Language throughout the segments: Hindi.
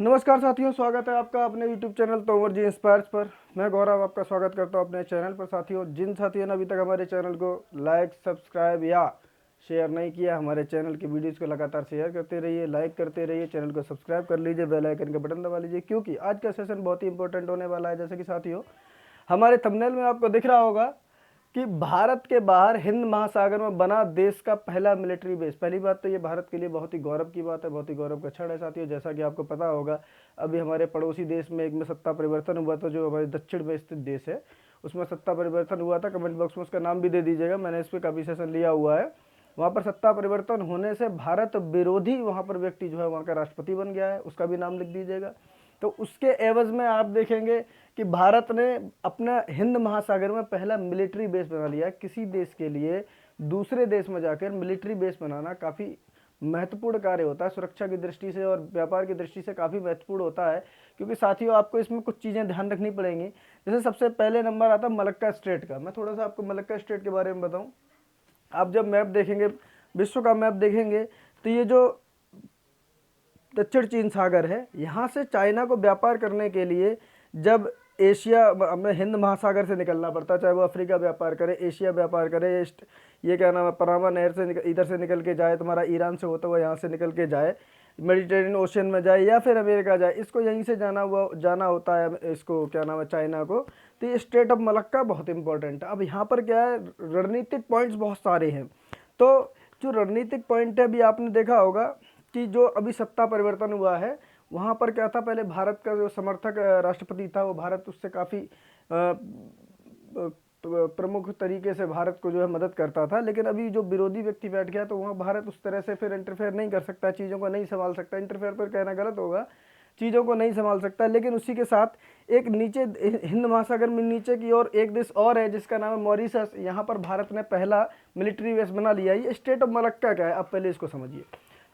नमस्कार साथियों, स्वागत है आपका अपने YouTube चैनल तोमर जी इंस्पायर्स पर। मैं गौरव आपका स्वागत करता हूं अपने चैनल पर। साथियों, जिन साथियों ने अभी तक हमारे चैनल को लाइक, सब्सक्राइब या शेयर नहीं किया, हमारे चैनल की वीडियोस को लगातार शेयर करते रहिए, लाइक करते रहिए, चैनल को सब्सक्राइब कर लीजिए, बेल आइकन का बटन दबा लीजिए, क्योंकि आज का सेशन बहुत ही इंपॉर्टेंट होने वाला है। जैसे कि साथियों, हमारे थंबनेल में आपको दिख रहा होगा कि भारत के बाहर हिंद महासागर में बना देश का पहला मिलिट्री बेस। पहली बात तो ये भारत के लिए बहुत ही गौरव की बात है, बहुत ही गौरव का क्षण है साथियों। जैसा कि आपको पता होगा, अभी हमारे पड़ोसी देश में एक में सत्ता परिवर्तन हुआ था, जो हमारे दक्षिण में स्थित देश है, उसमें सत्ता परिवर्तन हुआ था। कमेंट बॉक्स में उसका नाम भी दे दीजिएगा, मैंने इस पर काफ़ी सेशन लिया हुआ है। वहाँ पर सत्ता परिवर्तन होने से भारत विरोधी वहाँ पर व्यक्ति जो है वहाँ का राष्ट्रपति बन गया है, उसका भी नाम लिख दीजिएगा। तो उसके एवज में आप देखेंगे कि भारत ने अपना हिंद महासागर में पहला मिलिट्री बेस बना लिया। किसी देश के लिए दूसरे देश में जाकर मिलिट्री बेस बनाना काफ़ी महत्वपूर्ण कार्य होता है, सुरक्षा की दृष्टि से और व्यापार की दृष्टि से काफ़ी महत्वपूर्ण होता है। क्योंकि साथियों, आपको इसमें कुछ चीज़ें ध्यान रखनी पड़ेंगी। जैसे सबसे पहले नंबर आता है मलक्का स्टेट का। मैं थोड़ा सा आपको मलक्का स्टेट के बारे में बताऊं। आप जब मैप देखेंगे, विश्व का मैप देखेंगे, तो ये जो दक्षिण चीन सागर है, यहाँ से चाइना को व्यापार करने के लिए जब एशिया में हिंद महासागर से निकलना पड़ता है, चाहे वो अफ्रीका व्यापार करे, एशिया व्यापार करे, ये क्या नाम है, पनामा नहर से इधर से निकल के जाए, तुम्हारा ईरान से होता हुआ यहाँ से निकल के जाए, मेडिटेरियन ओशन में जाए या फिर अमेरिका जाए, इसको यहीं से जाना होता है, इसको क्या नाम है, चाइना को। तो ये स्टेट ऑफ मलक्का बहुत इंपॉर्टेंट है। अब यहाँ पर क्या है, रणनीतिक पॉइंट्स बहुत सारे हैं। तो जो रणनीतिक पॉइंट है, अभी आपने देखा होगा कि जो अभी सत्ता परिवर्तन हुआ है, वहाँ पर क्या था, पहले भारत का जो समर्थक राष्ट्रपति था, वो भारत उससे काफ़ी प्रमुख तरीके से भारत को जो है मदद करता था। लेकिन अभी जो विरोधी व्यक्ति बैठ गया, तो वहाँ भारत उस तरह से फिर इंटरफेयर नहीं कर सकता, चीज़ों को नहीं संभाल सकता। इंटरफेयर पर कहना गलत होगा, चीज़ों को नहीं संभाल सकता। लेकिन उसी के साथ एक नीचे हिंद महासागर में नीचे की ओर एक देश और है जिसका नाम है मॉरिशस। यहाँ पर भारत ने पहला मिलिट्री बेस बना लिया। ये स्टेट ऑफ मलक्का क्या है, आप पहले इसको समझिए।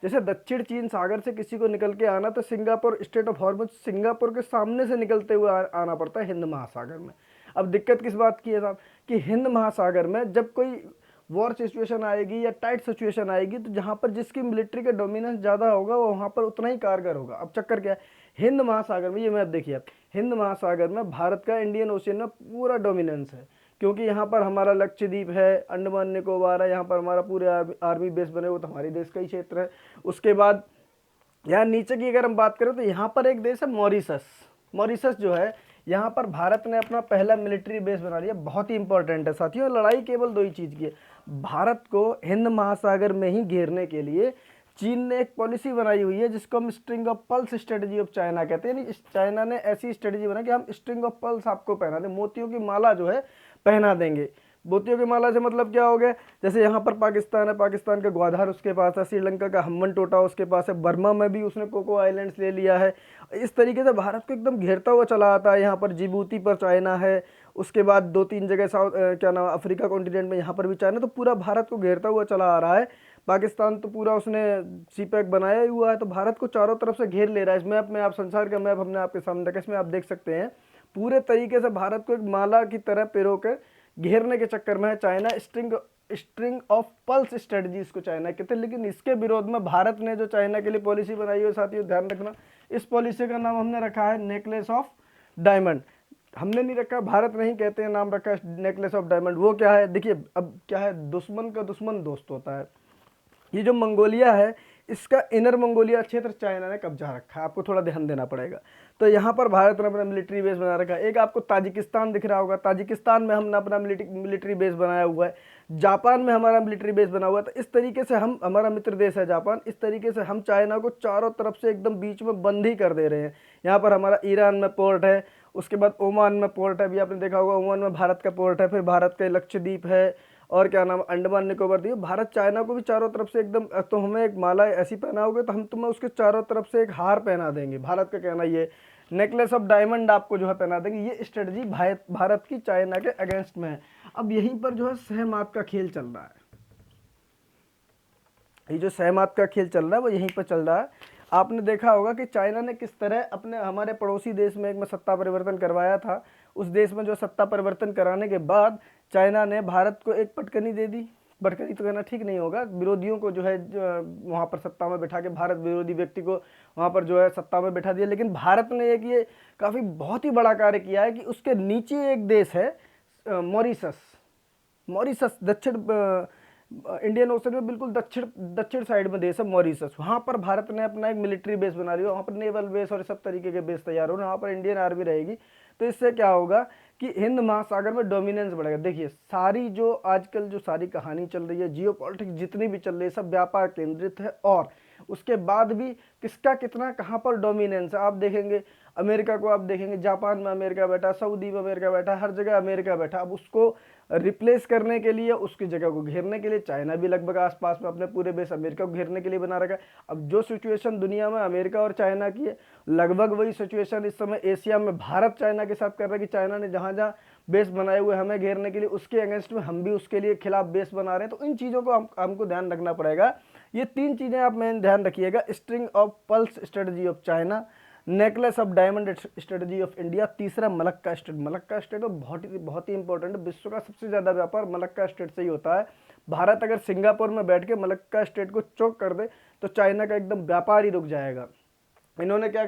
जैसे दक्षिण चीन सागर से किसी को निकल के आना, तो Singapore, state of Hormuz, Singapore के सामने से निकलते हुए आना पड़ता है हिंद महासागर में। अब दिक्कत किस बात की है साहब, कि हिंद महासागर में जब कोई वॉर सिचुएशन आएगी या टाइट सिचुएशन आएगी, तो जहाँ पर जिसकी मिलिट्री का डोमिनेंस ज़्यादा होगा, वो वहाँ पर उतना ही कारगर होगा। अब चक्कर क्या है, हिंद महासागर में, ये मैप देखिए आप, हिंद महासागर में भारत का इंडियन ओशियन में पूरा डोमिनेंस है। क्योंकि यहाँ पर हमारा लक्षद्वीप है, अंडमान निकोबार है, यहाँ पर हमारा पूरे आर्मी बेस बने, वो तो हमारे देश का ही क्षेत्र है। उसके बाद यहाँ नीचे की अगर हम बात करें, तो यहाँ पर एक देश है मॉरिशस। मॉरिशस जो है, यहाँ पर भारत ने अपना पहला मिलिट्री बेस बना लिया। बहुत ही इंपॉर्टेंट है साथियों। लड़ाई केवल दो ही चीज़ की है, भारत को हिंद महासागर में ही घेरने के लिए चीन ने एक पॉलिसी बनाई हुई है, जिसको हम string of pulse strategy of China कहते हैं। यानी चाइना ने ऐसी स्ट्रेटजी बना कि हम स्ट्रिंग ऑफ पल्स आपको पहना दें, मोतियों की माला जो है पहना देंगे। मोतियों की माला से मतलब क्या हो गया, जैसे यहाँ पर पाकिस्तान है, पाकिस्तान का ग्वादर उसके पास है, श्रीलंका का हम्बन टोटा उसके पास है, बर्मा में भी उसने कोको आइलैंड्स ले लिया है। इस तरीके से भारत को एकदम घेरता हुआ चला आता है। यहाँ पर जिबूती पर चाइना है, उसके बाद दो तीन जगह क्या नाम, अफ्रीका कॉन्टिनेंट में यहाँ पर भी चाइना, तो पूरा भारत को घेरता हुआ चला आ रहा है। पाकिस्तान तो पूरा उसने सीपैक बनाया ही हुआ है, तो भारत को चारों तरफ से घेर ले रहा है। इस मैप में आप, संसार का मैप हमने आपके सामने रखा, इसमें आप देख सकते हैं पूरे तरीके से भारत को एक माला की तरह पिरो के घेरने के चक्कर में है China. String of pulse strategy इसको चाइना कहते हैं। लेकिन इसके विरोध में भारत ने जो चाइना के लिए पॉलिसी बनाई है, साथियों ध्यान रखना, इस पॉलिसी का नाम हमने रखा है नेकलेस ऑफ डायमंड। हमने नहीं रखा, भारत नहीं कहते हैं, नाम रखा है नेकलेस ऑफ डायमंड। वो क्या है, देखिए अब क्या है, दुश्मन का दुश्मन दोस्त होता है। ये जो मंगोलिया है, इसका इनर मंगोलिया क्षेत्र चाइना ने कब्जा रखा है, आपको थोड़ा ध्यान देना पड़ेगा। तो यहाँ पर भारत ने अपना मिलिट्री बेस बना रखा है। एक आपको ताजिकिस्तान दिख रहा होगा, ताजिकिस्तान में हमने अपना मिलिट्री बेस बनाया हुआ है। जापान में हमारा मिलिट्री बेस बना हुआ है। तो इस तरीके से हम, हमारा मित्र देश है जापान, इस तरीके से हम चाइना को चारों तरफ से एकदम बीच में बंद ही कर दे रहे हैं। यहाँ पर हमारा ईरान में पोर्ट है, उसके बाद ओमान में पोर्ट है, अभी आपने देखा होगा ओमान में भारत का पोर्ट है, फिर भारत का लक्षद्वीप है, और क्या नाम, अंडमान निकोबार द्वीप। भारत चाइना को भी चारों तरफ से एकदम, तो हमें एक माला ऐसी पहनाओगे तो हम तुम्हें उसके चारों तरफ से एक हार पहना देंगे। भारत का कहना ये नेकलेस ऑफ डायमंड आपको जो है पहना देंगे। ये स्ट्रेटजी भारत की चाइना के अगेंस्ट में है। अब यहीं पर जो है सहमात का खेल चल रहा है। ये जो सहमात का खेल चल रहा है वो यहीं पर चल रहा है। आपने देखा होगा कि चाइना ने किस तरह अपने, हमारे पड़ोसी देश में एक में सत्ता परिवर्तन करवाया था। उस देश में जो सत्ता परिवर्तन कराने के बाद चाइना ने भारत को एक पटकनी दे दी बटकरी तो कहना ठीक नहीं होगा, विरोधियों को जो है वहाँ पर सत्ता में बैठा के भारत विरोधी व्यक्ति को वहाँ पर जो है सत्ता में बैठा दिया। लेकिन भारत ने एक ये काफ़ी बहुत ही बड़ा कार्य किया है कि उसके नीचे एक देश है मॉरिशस। मॉरिशस दक्षिण इंडियन ओशन में बिल्कुल दक्षिण दक्षिण साइड में देश है मॉरिशस। वहाँ पर भारत ने अपना एक मिलिट्री बेस बना लिया, वहाँ पर नेवल बेस और सब तरीके के बेस तैयार हो रहे हैं, वहाँ पर इंडियन आर्मी रहेगी। तो इससे क्या होगा कि हिंद महासागर में डोमिनेंस बढ़ेगा। देखिए सारी जो आजकल जो सारी कहानी चल रही है, जियो पॉलिटिक्स जितनी भी चल रही है, सब व्यापार केंद्रित है। और उसके बाद भी किसका कितना कहाँ पर डोमिनेंस है आप देखेंगे। अमेरिका को आप देखेंगे, जापान में अमेरिका बैठा, सऊदी में अमेरिका बैठा, हर जगह अमेरिका बैठा। अब उसको रिप्लेस करने के लिए, उसकी जगह को घेरने के लिए चाइना भी लगभग आसपास में अपने पूरे बेस अमेरिका को घेरने के लिए बना रखा है। अब जो सिचुएशन दुनिया में अमेरिका और चाइना की है, लगभग वही सिचुएशन इस समय एशिया में भारत चाइना के साथ कर रहा है कि चाइना ने जहाँ जहाँ बेस बनाए हुए हमें घेरने के लिए, उसके अगेंस्ट में हम भी उसके लिए खिलाफ बेस बना रहे हैं। तो इन चीज़ों को हमको ध्यान रखना पड़ेगा। ये 3 चीज़ें आप मेन ध्यान रखिएगा, string of pulse strategy of China, necklace of diamond strategy of India, तीसरा मलक्का स्टेट। मलक्का स्टेट तो बहुत ही इंपॉर्टेंट है, विश्व का सबसे ज़्यादा व्यापार मलक्का स्टेट से ही होता है। भारत अगर सिंगापुर में बैठ के मलक्का स्टेट को चोक कर दे तो चाइना का एकदम व्यापार ही रुक जाएगा। इन्होंने क्या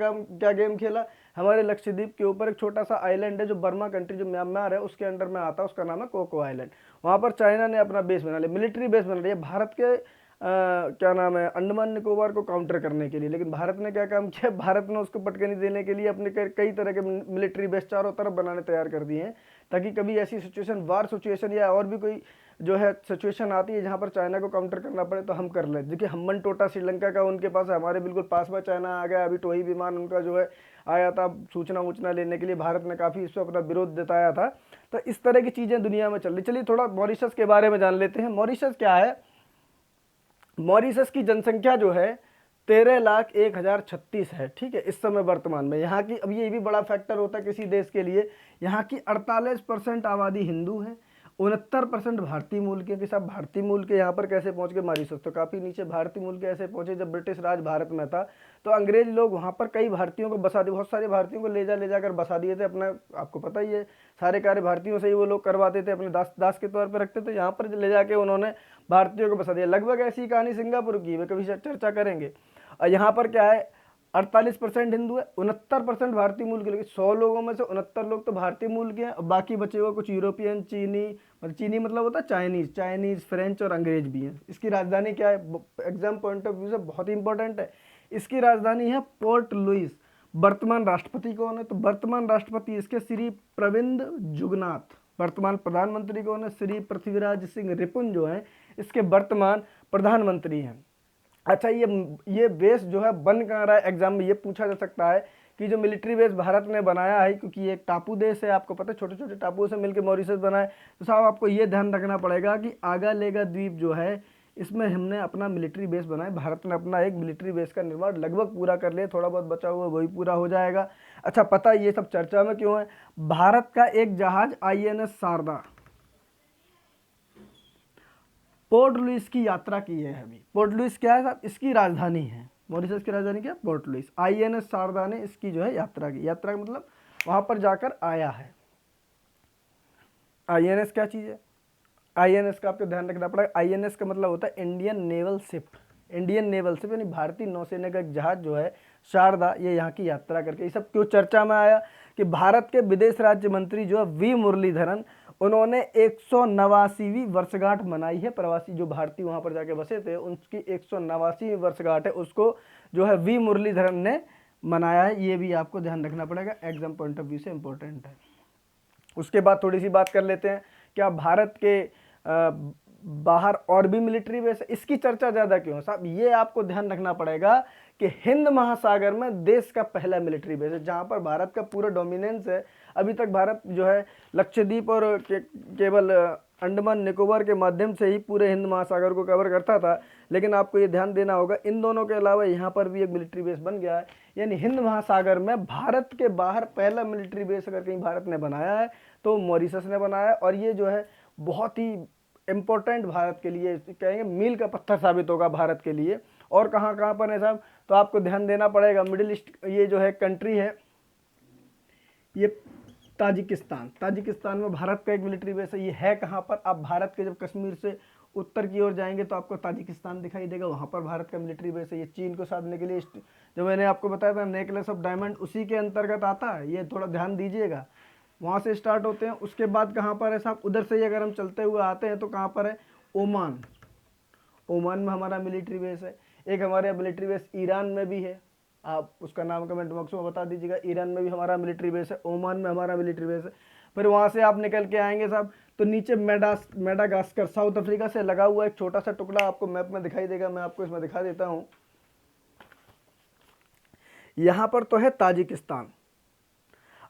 गेम खेला, हमारे लक्षद्वीप के ऊपर एक छोटा सा आइलैंड है जो बर्मा कंट्री जो म्यांमार है उसके अंडर में आता है, उसका नाम है कोको आइलैंड। वहाँ पर चाइना ने अपना बेस बना लिया, मिलिट्री बेस बना लिया भारत के क्या नाम है अंडमान निकोबार को काउंटर करने के लिए। लेकिन भारत ने क्या काम किया, भारत ने उसको पटकनी देने के लिए अपने कई तरह के मिलिट्री बेस चारों तरफ बनाने तैयार कर दिए हैं, ताकि कभी ऐसी सिचुएशन, वार सिचुएशन या और भी कोई जो है सिचुएशन आती है जहाँ पर चाइना को काउंटर करना पड़े तो हम कर लें। देखिए हम्बन टोटा श्रीलंका का उनके पास है, हमारे बिल्कुल पास में चाइना आ गया। अभी टोई विमान उनका जो है आया था सूचना वूचना लेने के लिए, भारत ने काफ़ी इस पर अपना विरोध जताया था। तो इस तरह की चीज़ें दुनिया में चल रही। चलिए थोड़ा मॉरिशस के बारे में जान लेते हैं। मॉरिशस क्या है, मॉरिशस की जनसंख्या जो है 13,01,036 है, ठीक है, इस समय वर्तमान में। यहाँ की, अब ये भी बड़ा फैक्टर होता है किसी देश के लिए, यहाँ की 48% आबादी हिंदू है, 69% भारतीय मूल के। साहब भारतीय मूल के यहाँ पर कैसे पहुँच गए मॉरिशस, तो काफ़ी नीचे भारतीय मूल के ऐसे पहुँचे जब ब्रिटिश राज भारत में था तो अंग्रेज लोग वहाँ पर कई भारतीयों को बसा दिए, बहुत सारे भारतीयों को ले जाकर बसा दिए थे। अपना आपको पता ही है, सारे कार्य भारतीयों से ही वो लोग करवाते थे, अपने दास के तौर पर रखते थे। यहाँ पर ले जाके उन्होंने भारतीयों को बसा दिया। लगभग ऐसी कहानी सिंगापुर की है, कभी चर्चा करेंगे। और यहाँ पर क्या है, 48% हिंदू है, 69% भारतीय मूल के लोग। 100 लोगों में से 69 लोग तो भारतीय मूल के हैं, और बाकी बचे हुए कुछ यूरोपियन, चीनी मतलब होता है चाइनीज, फ्रेंच और अंग्रेज भी हैं। इसकी राजधानी क्या है, एग्जाम पॉइंट ऑफ व्यू से बहुत ही इंपॉर्टेंट है। इसकी राजधानी है पोर्ट लुइस। वर्तमान राष्ट्रपति कौन है, तो वर्तमान राष्ट्रपति इसके श्री प्रविंद जुगनाथ। वर्तमान प्रधानमंत्री कौन है, श्री पृथ्वीराज सिंह रिपुन जो है इसके वर्तमान प्रधानमंत्री हैं। अच्छा, ये बेस जो है बन कहाँ रहा है, एग्जाम में ये पूछा जा सकता है कि जो मिलिट्री बेस भारत ने बनाया है, क्योंकि ये एक टापू देश है, आपको पता है, छोटे छोटे टापुओं से मिलकर मॉरिशस बना है। तो साहब आपको ये ध्यान रखना पड़ेगा कि आगालेगा द्वीप जो है इसमें हमने अपना मिलिट्री बेस बनाया। भारत ने अपना एक मिलिट्री बेस का निर्माण लगभग पूरा कर लिया, थोड़ा बहुत बचा हुआ वही पूरा हो जाएगा। अच्छा, पता है ये सब चर्चा में क्यों है, भारत का एक जहाज INS शारदा पोर्ट लुइस की यात्रा की है अभी। पोर्ट लुइस क्या है साहब, इसकी राजधानी है, मॉरिशस की राजधानी क्या है, पोर्ट लुइस। INS शारदा ने इसकी जो है यात्रा की, यात्रा का मतलब वहां पर जाकर आया है। INS क्या चीज़ है, INS का आपको ध्यान रखना पड़ेगा। INS का मतलब होता है Indian naval ship. Indian naval ship यानी भारतीय नौसेना का एक जहाज जो है शारदा, ये यहाँ की यात्रा करके। ये सब क्यों चर्चा में आया कि भारत के विदेश राज्य मंत्री जो है V मुरलीधरन, उन्होंने 189वीं वर्षगांठ मनाई है। प्रवासी जो भारतीय वहाँ पर जाके बसे थे उनकी 189वीं वर्षगांठ है, उसको जो है V मुरलीधरन ने मनाया है। ये भी आपको ध्यान रखना पड़ेगा, एग्जाम पॉइंट ऑफ व्यू से इंपॉर्टेंट है। उसके बाद थोड़ी सी बात कर लेते हैं, क्या भारत के बाहर और भी मिलिट्री बेस है, इसकी चर्चा ज़्यादा क्यों है साहब, ये आपको ध्यान रखना पड़ेगा कि हिंद महासागर में देश का पहला मिलिट्री बेस है जहाँ पर भारत का पूरा डोमिनेंस है। अभी तक भारत जो है लक्षद्वीप और केवल अंडमान निकोबार के माध्यम से ही पूरे हिंद महासागर को कवर करता था, लेकिन आपको ये ध्यान देना होगा इन दोनों के अलावा यहाँ पर भी एक मिलिट्री बेस बन गया है। यानी हिंद महासागर में भारत के बाहर पहला मिलिट्री बेस अगर कहीं भारत ने बनाया है तो मॉरिशस ने बनाया है। और ये जो है बहुत ही इम्पोर्टेंट भारत के लिए, कहेंगे मील का पत्थर साबित होगा भारत के लिए। और कहाँ कहाँ पर है साहब, तो आपको ध्यान देना पड़ेगा। मिडिल ईस्ट ये जो है कंट्री है, ये ताजिकिस्तान में भारत का एक मिलिट्री बेस है। ये है कहाँ पर, आप भारत के जब कश्मीर से उत्तर की ओर जाएंगे तो आपको ताजिकिस्तान दिखाई देगा, वहाँ पर भारत का मिलिट्री बेस है। ये चीन को साधने के लिए जो मैंने आपको बताया था नेकलेस ऑफ डायमंड, उसी के अंतर्गत आता है, ये थोड़ा ध्यान दीजिएगा। वहाँ से स्टार्ट होते हैं। उसके बाद कहाँ पर है साहब, उधर से ही अगर हम चलते हुए आते हैं तो कहाँ पर है, ओमान। ओमान में हमारा मिलिट्री बेस है। एक हमारे मिलिट्री बेस ईरान में भी है, आप उसका नाम कमेंट बॉक्स में बता दीजिएगा। ईरान में भी हमारा मिलिट्री बेस है, ओमान में हमारा मिलिट्री बेस है। फिर वहाँ से आप निकल के आएंगे साहब तो नीचे मेडागास्कर, साउथ अफ्रीका से लगा हुआ एक छोटा सा टुकड़ा आपको मैप में दिखाई देगा, मैं आपको इसमें दिखा देता हूँ। यहाँ पर तो है ताजिकिस्तान,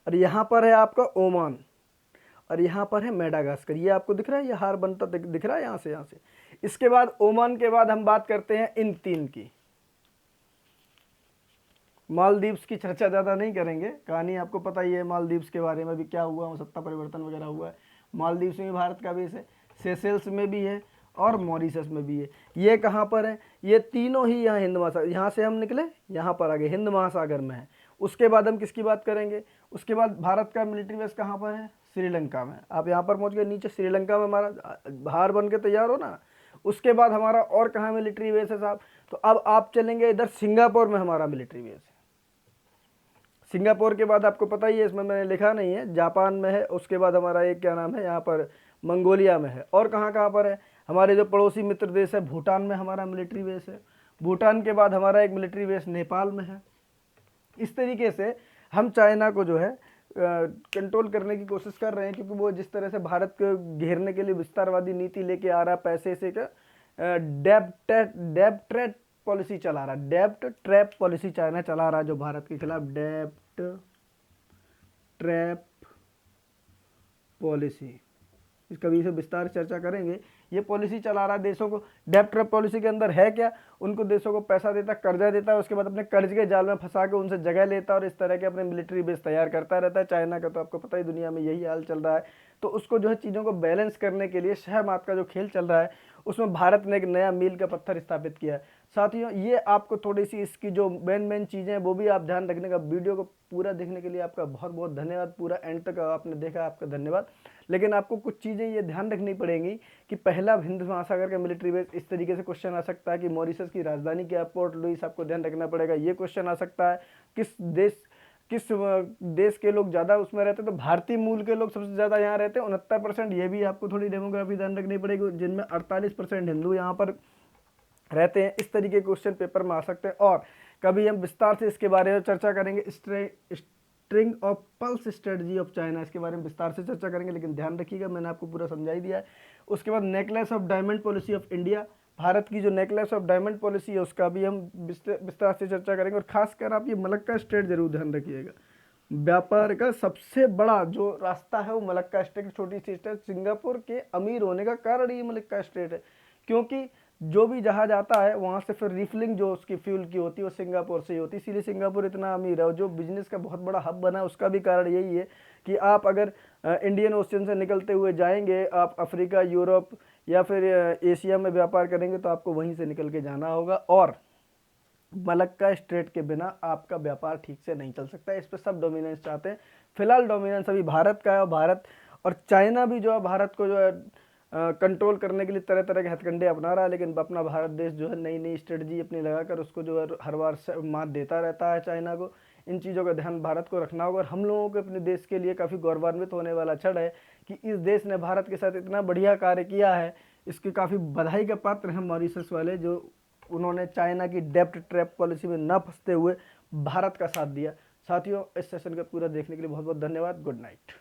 और यहाँ पर है आपका ओमान, और यहाँ पर है मेडागास्कर। ये आपको दिख रहा है, ये हार बनता दिख रहा है यहाँ से। इसके बाद ओमान के बाद हम बात करते हैं इन तीन की। मालदीव्स की चर्चा ज़्यादा नहीं करेंगे, कहानी आपको पता ही है मालदीव्स के बारे में भी, क्या हुआ, सत्ता परिवर्तन वगैरह हुआ है। मालदीव्स में भारत का बेस है, सेशेल्स में भी है और मॉरिशस में भी है। ये कहाँ पर है, ये तीनों ही यहाँ हिंद महासागर, यहाँ से हम निकले यहाँ पर आगे हिंद महासागर में है। उसके बाद हम किसकी बात करेंगे, उसके बाद भारत का मिलिट्री बेस कहाँ पर है, श्रीलंका में। आप यहाँ पर पहुँच गए, नीचे श्रीलंका में हमारा हार बन के तैयार हो ना। उसके बाद हमारा और कहाँ मिलिट्री बेस है साहब, तो अब आप चलेंगे इधर सिंगापुर में हमारा मिलिट्री बेस है। सिंगापुर के बाद आपको पता ही है, इसमें मैंने लिखा नहीं है, जापान में है। उसके बाद हमारा एक क्या नाम है, यहाँ पर मंगोलिया में है। और कहाँ कहाँ पर है, हमारे जो पड़ोसी मित्र देश है भूटान में हमारा मिलिट्री बेस है। भूटान के बाद हमारा एक मिलिट्री बेस नेपाल में है। इस तरीके से हम चाइना को जो है कंट्रोल करने की कोशिश कर रहे हैं, क्योंकि वो जिस तरह से भारत को घेरने के लिए विस्तारवादी नीति लेके आ रहा है, पैसे से डेब्ट ट्रैप पॉलिसी चला रहा है, डेब्ट ट्रैप पॉलिसी चाइना चला रहा है जो भारत के खिलाफ, डेब्ट ट्रैप पॉलिसी, इसका भी इसे विस्तार चर्चा करेंगे। ये पॉलिसी चला रहा है देशों को। डेब्ट ट्रैप पॉलिसी के अंदर है क्या, उनको देशों को पैसा देता, कर्जा देता है, उसके बाद अपने कर्ज के जाल में फंसा के उनसे जगह लेता है और इस तरह के अपने मिलिट्री बेस तैयार करता रहता है। चाइना का तो आपको पता ही, दुनिया में यही हाल चल रहा है। तो उसको जो है चीज़ों को बैलेंस करने के लिए शहमात का जो खेल चल रहा है, उसमें भारत ने एक नया मील का पत्थर स्थापित किया है। साथियों, ये आपको थोड़ी सी इसकी जो मेन चीज़ें हैं वो भी आप ध्यान रखने का। वीडियो को पूरा देखने के लिए आपका बहुत बहुत धन्यवाद, पूरा एंड तक आपने देखा, आपका धन्यवाद। लेकिन आपको कुछ चीज़ें ये ध्यान रखनी पड़ेंगी कि पहला हिंद महासागर का मिलिट्री बेस इस तरीके से क्वेश्चन आ सकता है कि मॉरिशस की राजधानी क्या, पोर्ट लुइस, आपको ध्यान रखना पड़ेगा। ये क्वेश्चन आ सकता है किस देश के लोग ज़्यादा उसमें रहते हैं, तो भारतीय मूल के लोग सबसे ज़्यादा यहाँ रहते हैं 69%। ये भी आपको थोड़ी डेमोग्राफी ध्यान रखनी पड़ेगी, जिनमें 48% हिंदू यहाँ पर रहते हैं। इस तरीके के क्वेश्चन पेपर में आ सकते हैं। और कभी हम विस्तार से इसके बारे में चर्चा करेंगे, string of pulse strategy of China, इसके बारे में विस्तार से चर्चा करेंगे। लेकिन ध्यान रखिएगा, मैंने आपको पूरा समझा ही दिया है। उसके बाद necklace of diamond policy of India, Bharat की जो नेकलेस ऑफ डायमंड पॉलिसी है उसका भी हम विस्तार से चर्चा करेंगे। और खासकर आप ये मलक्का स्ट्रेट जरूर ध्यान रखिएगा, व्यापार का सबसे बड़ा जो रास्ता है वो मलक्का स्ट्रेट, छोटी सी स्टेट, सिंगापुर के अमीर होने का कारण ये मलक्का स्ट्रेट है, क्योंकि जो भी जहाज आता है वहाँ से फिर रिफिलिंग जो उसकी फ्यूल की होती है वो सिंगापुर से ही होती है। इसीलिए सिंगापुर इतना अमीर है, और जो बिजनेस का बहुत बड़ा हब बना है उसका भी कारण यही है कि आप अगर इंडियन ओशन से निकलते हुए जाएंगे, आप अफ्रीका, यूरोप या फिर एशिया में व्यापार करेंगे तो आपको वहीं से निकल के जाना होगा। और मलक्का स्ट्रेट के बिना आपका व्यापार ठीक से नहीं चल सकता। इस पर सब डोमिनेंस चाहते हैं। फिलहाल डोमिनेंस अभी भारत का है, और भारत और चाइना भी जो है भारत को जो है कंट्रोल करने के लिए तरह तरह के हथकंडे अपना रहा है। लेकिन अपना भारत देश जो है नई नई स्ट्रेटजी अपनी लगाकर उसको जो है हर बार मात देता रहता है चाइना को। इन चीज़ों का ध्यान भारत को रखना होगा। और हम लोगों को अपने देश के लिए काफ़ी गौरवान्वित होने वाला क्षण है कि इस देश ने भारत के साथ इतना बढ़िया कार्य किया है। इसकी काफ़ी बधाई का पात्र हैं मॉरिशस वाले, जो उन्होंने चाइना की डेब्ट ट्रैप पॉलिसी में न फंसते हुए भारत का साथ दिया। साथियों, इस सेशन का पूरा देखने के लिए बहुत बहुत धन्यवाद। Good night.